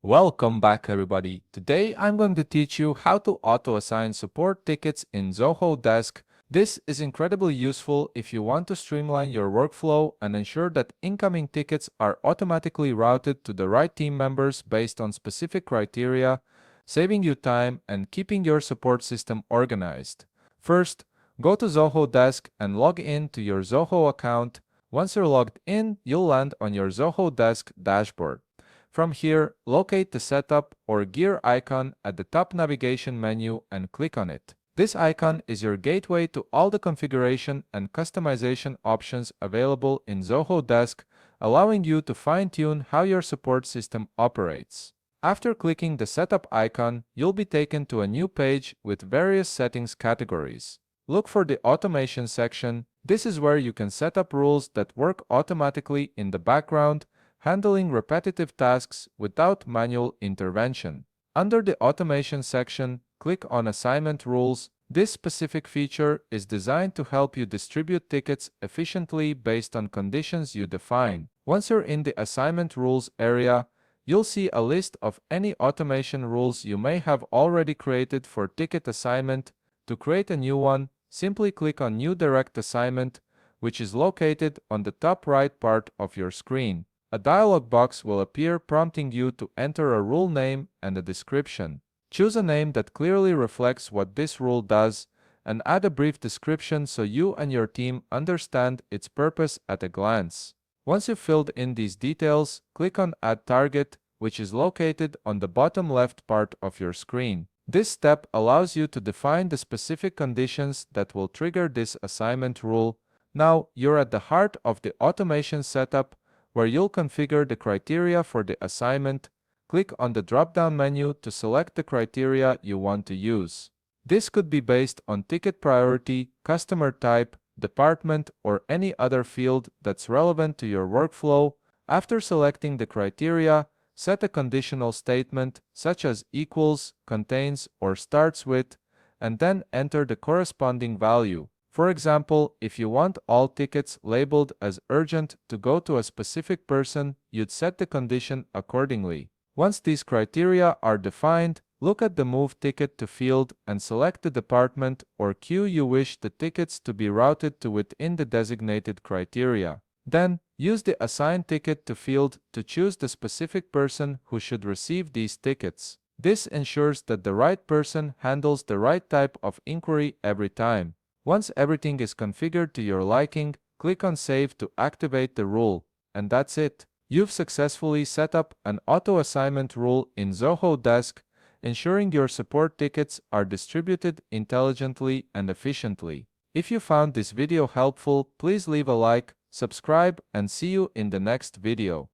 Welcome back, everybody. Today I'm going to teach you how to auto-assign support tickets in Zoho Desk. This is incredibly useful if you want to streamline your workflow and ensure that incoming tickets are automatically routed to the right team members based on specific criteria, saving you time and keeping your support system organized. First, go to Zoho Desk and log in to your Zoho account. Once you're logged in, you'll land on your Zoho Desk dashboard. From here, locate the Setup or Gear icon at the top navigation menu and click on it. This icon is your gateway to all the configuration and customization options available in Zoho Desk, allowing you to fine-tune how your support system operates. After clicking the Setup icon, you'll be taken to a new page with various settings categories. Look for the Automation section. This is where you can set up rules that work automatically in the background, handling repetitive tasks without manual intervention. Under the Automation section, click on Assignment Rules. This specific feature is designed to help you distribute tickets efficiently based on conditions you define. Once you're in the Assignment Rules area, you'll see a list of any automation rules you may have already created for ticket assignment. To create a new one, simply click on New Direct Assignment, which is located on the top right part of your screen. A dialog box will appear prompting you to enter a rule name and a description. Choose a name that clearly reflects what this rule does, and add a brief description so you and your team understand its purpose at a glance. Once you've filled in these details, click on Add Target, which is located on the bottom left part of your screen. This step allows you to define the specific conditions that will trigger this assignment rule. Now you're at the heart of the automation setup, where you'll configure the criteria for the assignment. Click on the drop-down menu to select the criteria you want to use. This could be based on ticket priority, customer type, department, or any other field that's relevant to your workflow. After selecting the criteria, set a conditional statement such as equals, contains, or starts with, and then enter the corresponding value. For example, if you want all tickets labeled as urgent to go to a specific person, you'd set the condition accordingly. Once these criteria are defined, look at the Move Ticket to field and select the department or queue you wish the tickets to be routed to within the designated criteria. Then, use the Assign Ticket to field to choose the specific person who should receive these tickets. This ensures that the right person handles the right type of inquiry every time. Once everything is configured to your liking, click on Save to activate the rule, and that's it. You've successfully set up an auto-assignment rule in Zoho Desk, ensuring your support tickets are distributed intelligently and efficiently. If you found this video helpful, please leave a like, subscribe, and see you in the next video.